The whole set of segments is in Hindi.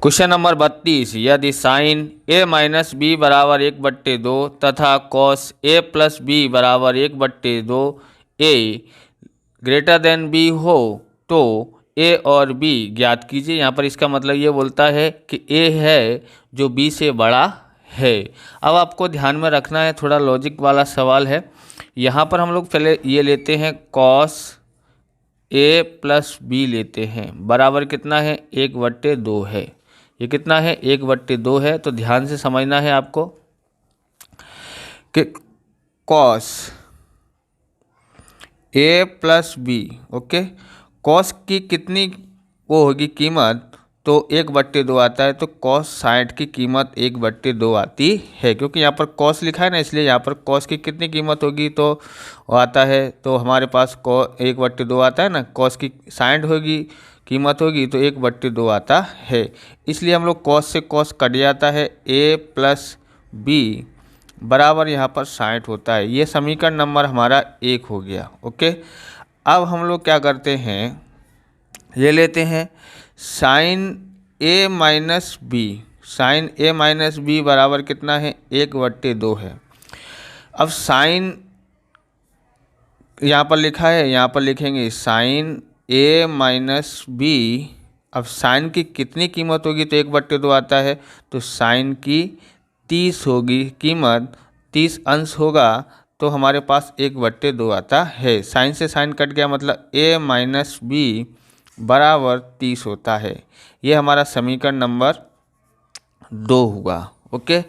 क्वेश्चन नंबर 32, यदि साइन a माइनस बी बराबर 1/2 तथा कॉस a प्लस बी बराबर 1/2 a ग्रेटर देन b हो तो a और b ज्ञात कीजिए। यहाँ पर इसका मतलब ये बोलता है कि a है जो b से बड़ा है। अब आपको ध्यान में रखना है, थोड़ा लॉजिक वाला सवाल है। यहाँ पर हम लोग पहले ये लेते हैं कॉस a प्लस बी लेते हैं, बराबर कितना है 1/2 है। ये कितना है 1/2 है। तो ध्यान से समझना है आपको कि cos a plus B, okay, cos की कितनी वो होगी कीमत, तो 1/2 आता है। तो कॉस 60 की कीमत 1/2 आती है, क्योंकि यहाँ पर कॉस लिखा है ना, इसलिए यहाँ पर कॉस की कितनी कीमत होगी तो आता है। तो हमारे पास 1/2 आता है ना, कॉस की 60 होगी कीमत होगी तो 1/2 आता है। इसलिए हम लोग कॉस से कॉस कट जाता है, a प्लस बी बराबर यहाँ पर 60 होता है। ये समीकरण नंबर हमारा 1 हो गया, ओके। अब हम लोग क्या करते हैं, ये लेते हैं sine a minus B. Sine a minus B बराबर कितना है 1/2 है। अब साइन यहाँ पर लिखा है, यहाँ पर लिखेंगे साइन a माइनस बी। अब साइन की कितनी कीमत होगी तो 1/2 आता है, तो साइन की 30 होगी कीमत, 30 अंश होगा तो हमारे पास 1/2 आता है। साइन से साइन कट गया, मतलब a माइनस बी बराबर 30 होता है। ये हमारा समीकरण नंबर 2 हुआ, ओके।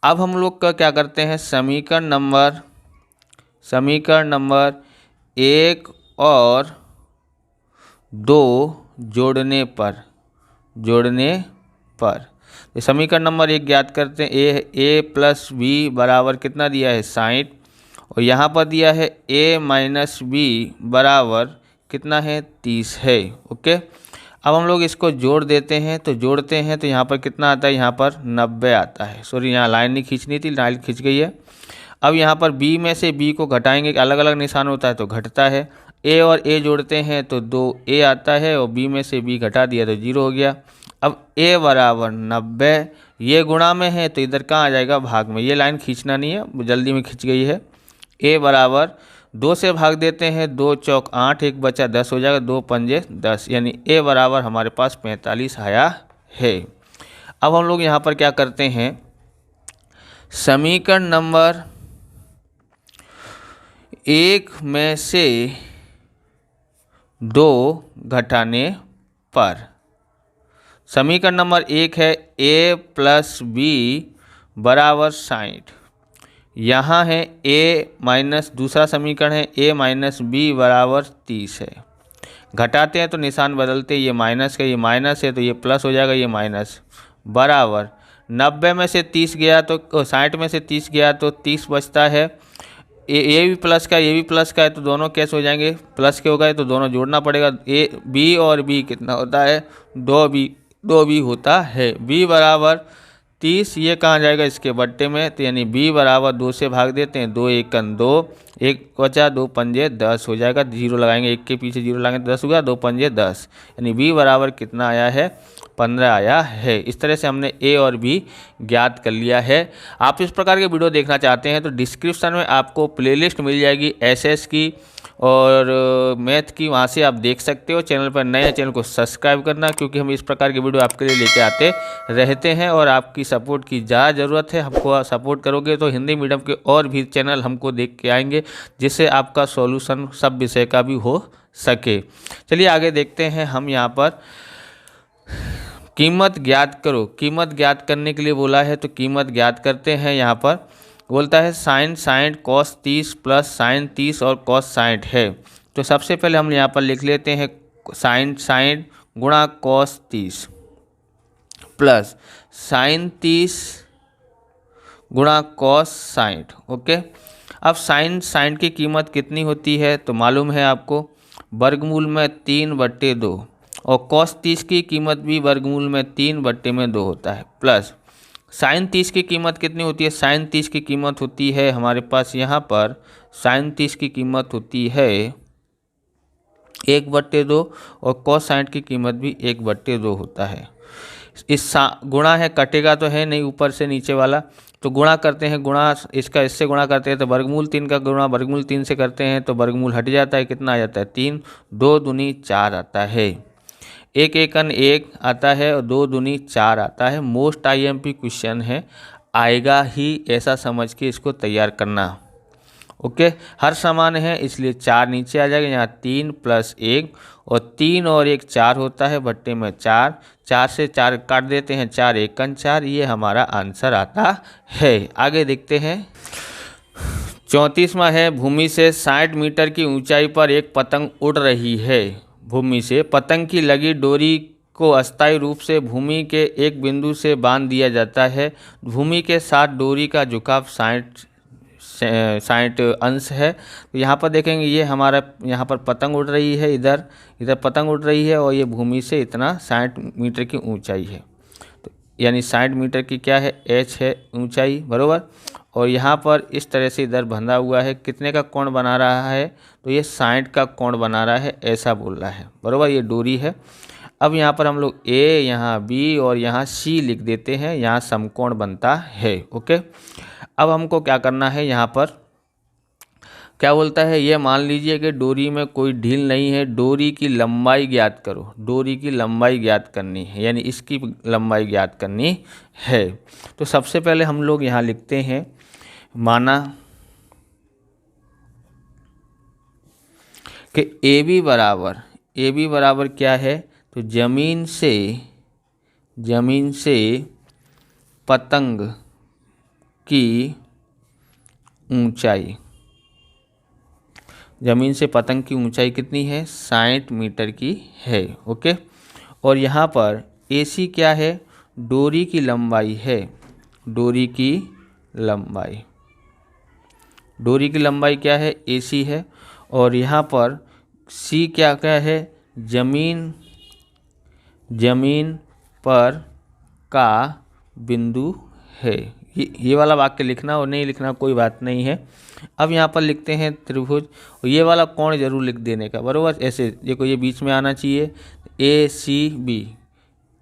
अब हम लोग का क्या करते हैं, समीकरण नंबर 1 और 2 जोड़ने पर तो समीकरण नंबर 1 ज्ञात करते हैं। a प्लस बी बराबर कितना दिया है 60, और यहाँ पर दिया है a माइनस बी बराबर कितना है 30 है, ओके। अब हम लोग इसको जोड़ देते हैं, तो जोड़ते हैं तो यहाँ पर कितना आता है, यहाँ पर 90 आता है। सॉरी, यहाँ लाइन नहीं खींचनी थी, लाइन खींच गई है। अब यहाँ पर b में से b को घटाएंगे, अलग अलग निशान होता है तो घटता है। a और a जोड़ते हैं तो 2a आता है, और b में से b घटा दिया तो 0 हो गया। अब a बराबर 90, ये गुणा में है तो इधर कहाँ आ जाएगा, भाग में। ये लाइन खींचना नहीं है, जल्दी में खींच गई है। a बराबर 2 से भाग देते हैं, 2 चौक 8, 1 बचा 10 हो जाएगा, 2 पंजे 10, यानी a बराबर हमारे पास 45 आया है। अब हम लोग यहाँ पर क्या करते हैं, समीकरण नंबर 1 में से 2 घटाने पर, समीकरण नंबर 1 है a प्लस बी बराबर 60। यहाँ है a माइनस, दूसरा समीकरण है a माइनस बी बराबर 30 है। घटाते हैं तो निशान बदलते, ये माइनस का ये माइनस है तो ये प्लस हो जाएगा, ये माइनस बराबर 90 में से 30 गया तो 60 में से 30 गया तो 30 बचता है। ये भी प्लस का, ये भी प्लस का है, तो दोनों कैसे हो जाएंगे, प्लस के हो गए तो दोनों जोड़ना पड़ेगा। a b और b कितना होता है 2b होता है। b बराबर 30, ये कहाँ जाएगा इसके बट्टे में, तो यानी b बराबर 2 से भाग देते हैं, 2 एकन 2, 1 बचा 2 पंजे 10 हो जाएगा। 0 लगाएंगे, 1 के पीछे 0 लगाएंगे 10 हो गया, 2 पंजे 10, यानी b बराबर कितना आया है 15 आया है। इस तरह से हमने a और b ज्ञात कर लिया है। आप इस प्रकार के वीडियो देखना चाहते हैं तो डिस्क्रिप्शन में आपको प्लेलिस्ट मिल जाएगी एसएस की और मैथ की, वहाँ से आप देख सकते हो। चैनल पर नए, चैनल को सब्सक्राइब करना, क्योंकि हम इस प्रकार के वीडियो आपके लिए लेके आते रहते हैं और आपकी सपोर्ट की ज़्यादा ज़रूरत है। हमको सपोर्ट करोगे तो हिंदी मीडियम के और भी चैनल हमको देख के आएंगे, जिससे आपका सॉल्यूशन सब विषय का भी हो सके। चलिए आगे देखते हैं। हम यहाँ पर कीमत ज्ञात करो, कीमत ज्ञात करने के लिए बोला है तो कीमत ज्ञात करते हैं। यहाँ पर बोलता है साइन 60 कॉस 30 प्लस साइन 30 और कॉस 60 है। तो सबसे पहले हम यहाँ पर लिख लेते हैं साइन 60 गुणा कॉस 30 प्लस साइन 30 गुणा कॉस 60, ओके। अब साइन 60 की कीमत कितनी होती है तो मालूम है आपको, वर्गमूल में 3/2, और कॉस 30 की कीमत भी वर्गमूल में 3/2 होता है, प्लस साइन 30 की कीमत कितनी होती है, साइन 30 की कीमत होती है हमारे पास यहाँ पर, साइन 30 की कीमत होती है 1/2, और कॉस 60 की कीमत भी 1/2 होता है। इस गुणा है, कटेगा तो है नहीं ऊपर से नीचे वाला, तो गुणा करते हैं, गुणा इसका इससे गुणा करते हैं तो वर्गमूल 3 का गुणा वर्गमूल 3 से करते हैं तो वर्गमूल हट जाता है, कितना आ जाता है 3, 2 दूनी 4 आता है। एक एकन 1 आता है और 2 दूनी 4 आता है। मोस्ट IMP क्वेश्चन है, आएगा ही ऐसा समझ के इसको तैयार करना। ओके, हर समान है इसलिए 4 नीचे आ जाएगा, यहाँ 3 + 1 और 3 और 1 4 होता है, भट्टे में 4, 4 से 4 काट देते हैं, 4 एकन 4, ये हमारा आंसर आता है। आगे देखते हैं। 34वां है, भूमि से 60 मीटर की ऊंचाई पर एक पतंग उड़ रही है। भूमि से पतंग की लगी डोरी को अस्थायी रूप से भूमि के एक बिंदु से बांध दिया जाता है। भूमि के साथ डोरी का झुकाव 60 अंश है। तो यहाँ पर देखेंगे ये हमारा यहाँ पर पतंग उड़ रही है, इधर पतंग उड़ रही है और ये भूमि से इतना 60 मीटर की ऊंचाई है, तो यानी 60 मीटर की क्या है, h है ऊंचाई, बरोबर। और यहाँ पर इस तरह से इधर बंधा हुआ है, कितने का कोण बना रहा है, तो ये 60 का कोण बना रहा है, ऐसा बोल रहा है, बरोबर। ये डोरी है। अब यहाँ पर हम लोग A, यहाँ B और यहाँ C लिख देते हैं, यहाँ समकोण बनता है। ओके, अब हमको क्या करना है, यहाँ पर क्या बोलता है, ये मान लीजिए कि डोरी में कोई ढील नहीं है, डोरी की लंबाई ज्ञात करो। डोरी की लंबाई ज्ञात करनी है, यानी इसकी लंबाई ज्ञात करनी है। तो सबसे पहले हम लोग यहाँ लिखते हैं, माना कि AB बराबर क्या है, तो जमीन से पतंग की ऊंचाई, ज़मीन से पतंग की ऊंचाई कितनी है, 60 मीटर की है। ओके, और यहाँ पर AC क्या है, डोरी की लंबाई है, डोरी की लंबाई क्या है, AC है। और यहाँ पर C क्या है, जमीन पर का बिंदु है। ये वाला वाक्य लिखना और नहीं लिखना कोई बात नहीं है। अब यहाँ पर लिखते हैं त्रिभुज, और ये वाला कोण जरूर लिख देने का, बरोबर। ऐसे देखो ये बीच में आना चाहिए,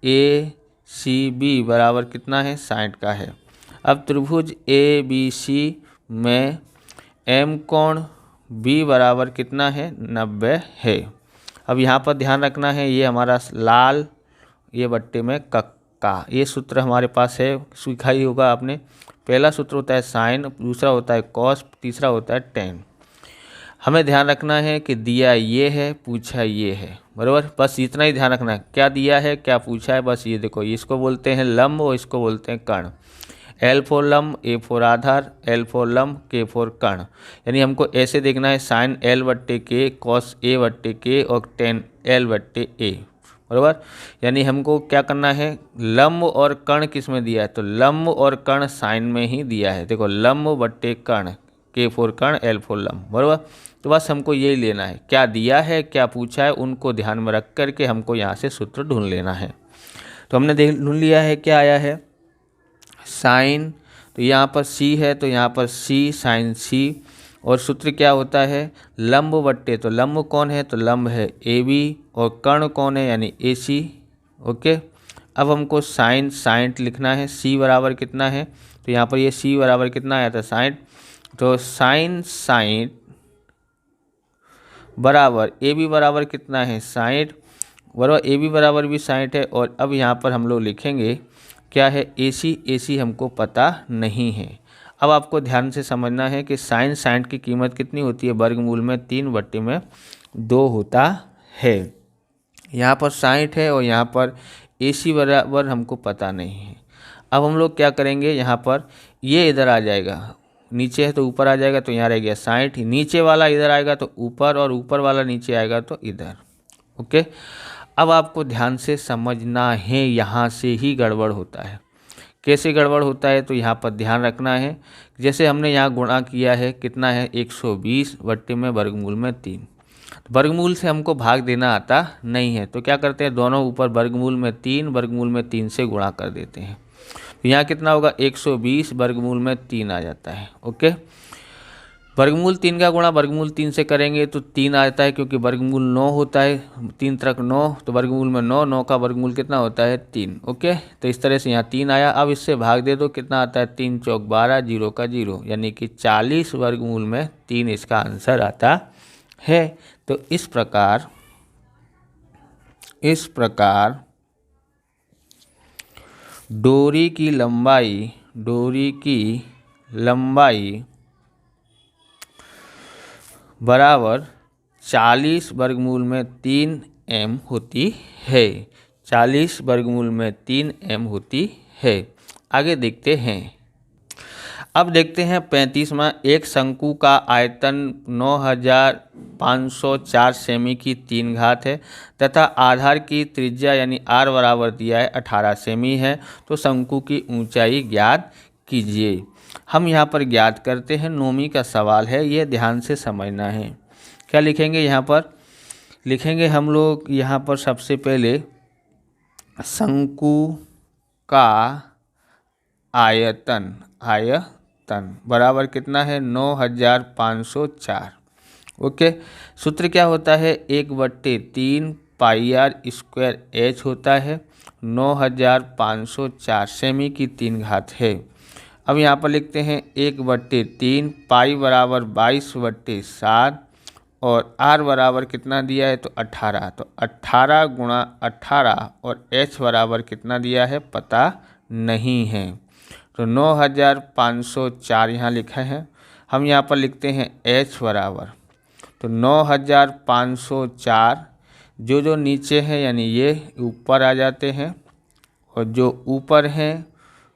ACB बराबर कितना है, 60 का है। अब त्रिभुज ABC में M कोण B बराबर कितना है, 90 है। अब यहाँ पर ध्यान रखना है, ये हमारा लाल, ये बट्टे में कक्का, ये सूत्र हमारे पास है, सीखा ही होगा आपने। पहला सूत्र होता है साइन, दूसरा होता है कॉस, तीसरा होता है टेन। हमें ध्यान रखना है कि दिया ये है, पूछा ये है, बराबर। बस इतना ही ध्यान रखना है, क्या दिया है क्या पूछा है, बस ये देखो, इसको बोलते हैं लंब और इसको बोलते हैं कर्ण। L फॉर लंब, A for Aadhaar, L for लंब, K फॉर कर्ण। यानी हमको ऐसे देखना है, साइन L/K, कॉस A/K और टेन L/A, बराबर। यानी हमको क्या करना है, लंब और कर्ण किस में दिया है, तो लंब और कर्ण साइन में ही दिया है। देखो लंब/कर्ण, K फॉर कर्ण, L फॉर लंब, बराबर। तो बस हमको यही लेना है, क्या दिया है क्या पूछा है, उनको ध्यान में रख करके हमको यहाँ से सूत्र ढूंढ लेना है। तो हमने ढूंढ लिया है, क्या आया है, साइन, तो यहाँ पर C है तो यहाँ पर C साइन C, और सूत्र क्या होता है, लंब बट्टे, तो लंब कौन है, तो लंब है AB, और कर्ण कौन है, यानी AC। ओके, अब हमको साइन 60 लिखना है, C बराबर कितना है, तो यहाँ पर ये C बराबर कितना आया था, 60। तो साइन 60 बराबर AB बराबर कितना है, 60, बराबर AB बराबर भी 60 है। और अब यहाँ पर हम लोग लिखेंगे क्या है, AC हमको पता नहीं है। अब आपको ध्यान से समझना है कि साइन 60 की कीमत कितनी होती है, वर्गमूल में 3/2 होता है। यहाँ पर 60 है और यहाँ पर AC बराबर हमको पता नहीं है। अब हम लोग क्या करेंगे, यहाँ पर ये इधर आ जाएगा, नीचे है तो ऊपर आ जाएगा, तो यहाँ रह गया 60, नीचे वाला इधर आएगा तो ऊपर, और ऊपर वाला नीचे आएगा तो इधर। ओके, अब आपको ध्यान से समझना है, यहाँ से ही गड़बड़ होता है। कैसे गड़बड़ होता है, तो यहाँ पर ध्यान रखना है, जैसे हमने यहाँ गुणा किया है, कितना है 120 बट्टे में वर्गमूल में 3। तो वर्गमूल से हमको भाग देना आता नहीं है, तो क्या करते हैं, दोनों ऊपर वर्गमूल में 3, वर्गमूल में 3 से गुणा कर देते हैं। तो यहाँ कितना होगा, 120 वर्गमूल में 3 आ जाता है। ओके, वर्गमूल 3 का गुणा वर्गमूल 3 से करेंगे तो 3 आता है, क्योंकि वर्गमूल 9 होता है, 3 तक 9, तो वर्गमूल में 9, 9 का वर्गमूल कितना होता है 3। ओके, तो इस तरह से यहाँ 3 आया। अब इससे भाग दे दो, कितना आता है 3 चौक 12, 0 का 0, यानी कि 40 वर्गमूल में 3 इसका आंसर आता है। तो इस प्रकार डोरी की लंबाई बराबर 40 वर्गमूल में 3 m होती है। 40 वर्गमूल में 3 m होती है। आगे देखते हैं। अब देखते हैं 35वां। एक शंकु का आयतन 9504 सेमी की 3 घात है तथा आधार की त्रिज्या यानी r बराबर दिया है 18 सेमी है, तो शंकु की ऊंचाई ज्ञात कीजिए। हम यहाँ पर ज्ञात करते हैं, नोमी का सवाल है, ये ध्यान से समझना है। क्या लिखेंगे यहाँ पर? लिखेंगे हम लोग यहाँ पर सबसे पहले शंकु का आयतन बराबर कितना है 9504। ओके, सूत्र क्या होता है 1/3 पाई r स्क्वायर h होता है। 9504 सेमी की 3 घात है। अब यहाँ पर लिखते हैं 1/3 पाई बराबर 22/7 और r बराबर कितना दिया है तो 18, तो 18 गुणा 18 और h बराबर कितना दिया है पता नहीं है, तो 9504 यहाँ लिखा है। हम यहाँ पर लिखते हैं h बराबर, तो 9504 जो नीचे है यानी ये ऊपर आ जाते हैं, और जो ऊपर हैं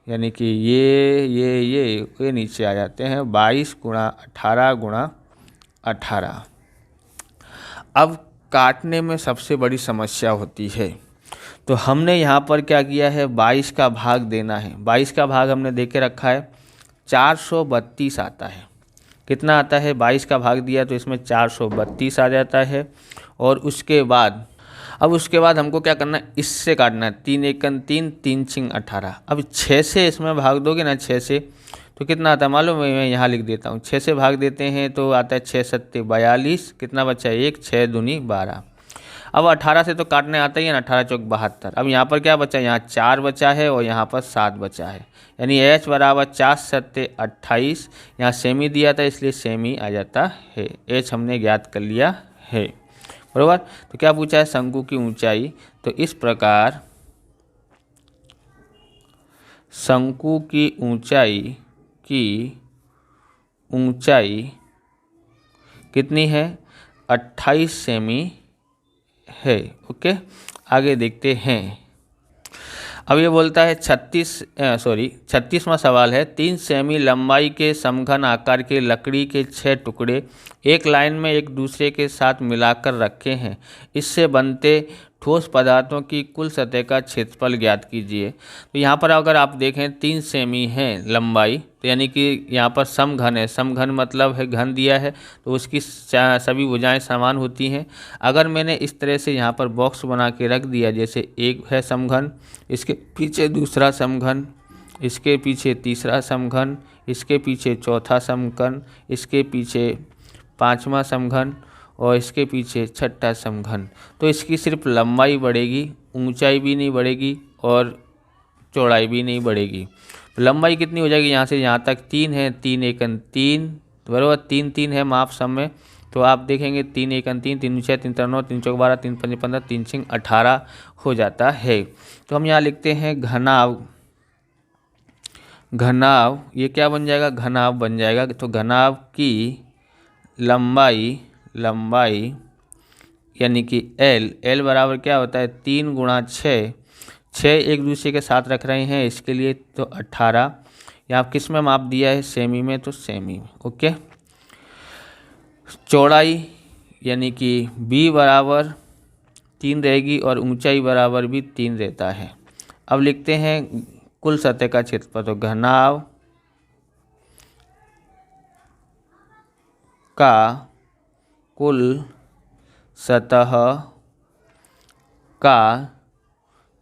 यानी कि ये नीचे आ जाते हैं। 22 गुणा 18 गुणा 18। अब काटने में सबसे बड़ी समस्या होती है, तो हमने यहाँ पर क्या किया है 22 का भाग देना है। 22 का भाग हमने दे के रखा है 432 आता है। कितना आता है 22 का भाग दिया तो इसमें 432 आ जाता है। और उसके बाद हमको क्या करना है, इससे काटना है। 3 एकन 3, 3 छिंग 18। अब 6 से इसमें भाग दोगे ना, 6 से तो कितना आता है मालूम है? मैं यहाँ लिख देता हूँ। 6 से भाग देते हैं तो आता है 6 सत्ते 42, कितना बचा है 1, 6 दूनी 12। अब 18 से तो काटने आता ही है ना, 18 चौक 72। अब यहाँ पर क्या बचा, यहाँ 4 बचा है और यहाँ पर 7 बचा है, यानी h बराबर 4 सत्ते 28। यहाँ सेमी दिया था इसलिए सेमी आ जाता है। h हमने ज्ञात कर लिया है, बराबर। तो क्या पूछा है शंकु की ऊंचाई, तो इस प्रकार शंकु की ऊंचाई कितनी है 28 सेमी है। ओके, आगे देखते हैं। अब ये बोलता है 36वां सवाल है। 3 सेमी लंबाई के समघन आकार के लकड़ी के 6 टुकड़े एक लाइन में एक दूसरे के साथ मिलाकर रखे हैं। इससे बनते ठोस पदार्थों की कुल सतह का क्षेत्रफल ज्ञात कीजिए। तो यहाँ पर अगर आप देखें 3 सेमी है लंबाई, तो यानी कि यहाँ पर समघन है। समघन मतलब है घन दिया है तो उसकी सभी भुजाएं समान होती हैं। अगर मैंने इस तरह से यहाँ पर बॉक्स बना के रख दिया, जैसे एक है समघन, इसके पीछे दूसरा समघन, इसके पीछे तीसरा समघन, इसके पीछे चौथा समघन, इसके पीछे 5वां समघन और इसके पीछे 6ठा समघन, तो इसकी सिर्फ लंबाई बढ़ेगी, ऊंचाई भी नहीं बढ़ेगी और चौड़ाई भी नहीं बढ़ेगी। लंबाई कितनी हो जाएगी, यहाँ से यहाँ तक 3 है, 3 एकन 3, बराबर 3 3 है माप सब में। तो आप देखेंगे 3 एकन 3, 3 6 3 9 3 चौक 12 3 5 15 3 6 18 हो जाता है। तो हम यहाँ लिखते हैं घनाव, ये क्या बन जाएगा घनाव बन जाएगा। तो घनाव की लंबाई यानी कि L बराबर क्या होता है 3 गुणा 6, 6 एक दूसरे के साथ रख रहे हैं इसके लिए, तो 18। यहाँ किस में माप दिया है सेमी में, तो सेमी में। ओके, चौड़ाई यानी कि B बराबर 3 रहेगी और ऊंचाई बराबर भी 3 रहता है। अब लिखते हैं कुल सतह का क्षेत्रफल, तो घनाव का कुल सतह का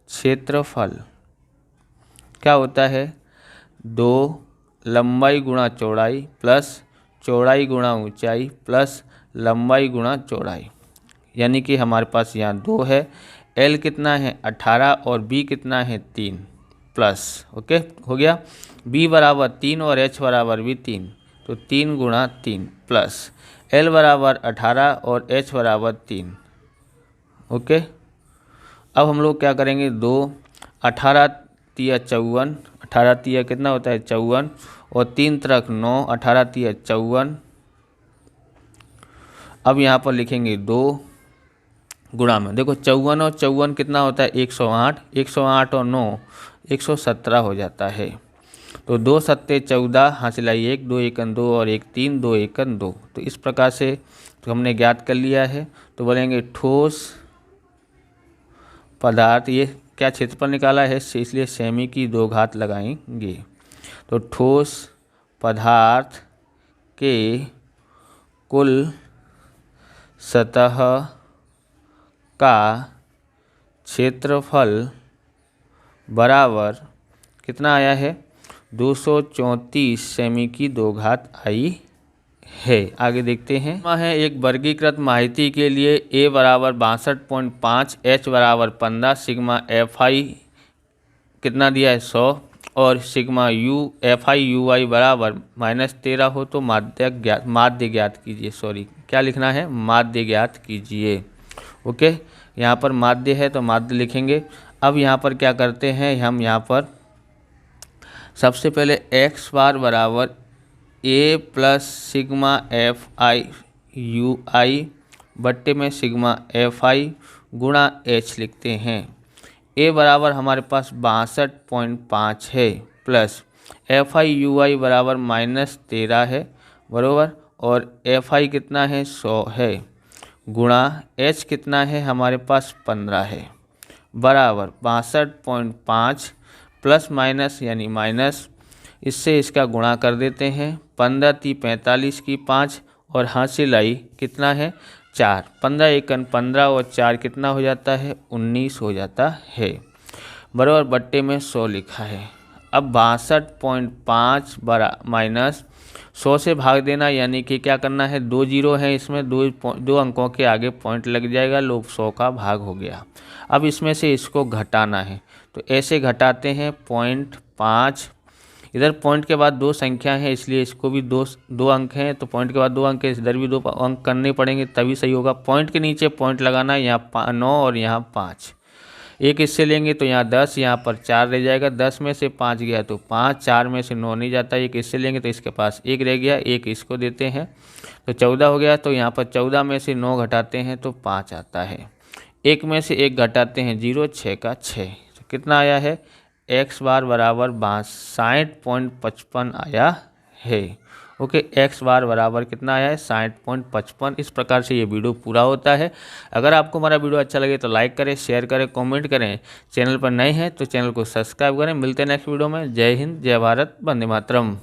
क्षेत्रफल क्या होता है 2 लंबाई गुणा चौड़ाई प्लस चौड़ाई गुणा ऊंचाई प्लस लंबाई गुणा चौड़ाई, यानी कि हमारे पास यहाँ 2 है, L कितना है 18 और B कितना है 3 प्लस, ओके हो गया। B बराबर 3 और H बराबर भी 3, तो 3 गुणा 3 प्लस L बराबर 18 और H बराबर 3, ओके। अब हम लोग क्या करेंगे, 2 18 तिया 54, 18 तिया कितना होता है 54 और 3 तरक 9, 18 तिया 54। अब यहाँ पर लिखेंगे 2 गुणा में, देखो 54 और 54 कितना होता है 108, 108 और 9 117 हो जाता है। तो 2 सत्ते 14, हासिलाई 1, 2 एकन 2 और 1 3, 2 एकन 2। तो इस प्रकार से तो हमने ज्ञात कर लिया है। तो बोलेंगे ठोस पदार्थ, ये क्या क्षेत्रफल निकाला है इसलिए सेमी की 2 घात लगाएंगे। तो ठोस पदार्थ के कुल सतह का क्षेत्रफल बराबर कितना आया है 234 सेमी की 2 घात आई है। आगे देखते हैं, है एक वर्गीकृत माहिती के लिए A बराबर 62.5, H बराबर 15, सिग्मा FI कितना दिया है 100 और सिग्मा FI UI बराबर -13 हो तो माध्य ज्ञात कीजिए। सॉरी, क्या लिखना है, माध्य ज्ञात कीजिए। ओके, यहाँ पर माध्य है तो माध्य लिखेंगे। अब यहाँ पर क्या करते हैं, हम यहाँ पर सबसे पहले x बार बराबर A plus sigma FI UI बट्टे में सिग्मा FI गुणा H लिखते हैं। A बराबर हमारे पास 62.5 है प्लस FI UI बराबर -13 है बराबर, और FI कितना है 100 है गुणा H कितना है हमारे पास 15 है बराबर 62.5 प्लस माइनस यानी माइनस, इससे इसका गुणा कर देते हैं। 15 × 45 की 5 और हासिल आई कितना है 4, 15 एकन 15 और 4 कितना हो जाता है 19 हो जाता है बराबर बट्टे में 100 लिखा है। अब 62.5 बरा माइनस 100 से भाग देना, यानी कि क्या करना है, 2 जीरो है इसमें, दो अंकों के आगे पॉइंट लग जाएगा, लोग 100 का भाग हो गया। अब इसमें से इसको घटाना है तो ऐसे घटाते हैं 0.5, इधर पॉइंट के बाद 2 संख्या है इसलिए इसको भी दो अंक हैं तो पॉइंट के बाद 2 अंक है, इधर भी 2 अंक करने पड़ेंगे तभी सही होगा। पॉइंट के नीचे पॉइंट लगाना है, यहाँ 9 और यहाँ 5, एक इससे लेंगे तो यहाँ 10, यहाँ पर 4 रह जाएगा, 10 में से 5 गया तो 5, 4 में से 9 नहीं जाता, एक इससे लेंगे तो इसके पास 1 रह गया, 1 इसको देते हैं तो 14 हो गया। तो यहाँ पर 14 में से 9 घटाते हैं तो 5 आता है, 1 में से 1 घटाते हैं 0, 6 का 6, तो कितना आया है x बार बराबर 60.55 आया है। ओके, x बार बराबर कितना आया है 60.55। इस प्रकार से ये वीडियो पूरा होता है। अगर आपको हमारा वीडियो अच्छा लगे तो लाइक करें, शेयर करें, कमेंट करें। चैनल पर नए हैं तो चैनल को सब्सक्राइब करें। मिलते हैं नेक्स्ट वीडियो में। जय हिंद, जय भारत, वंदे मातरम।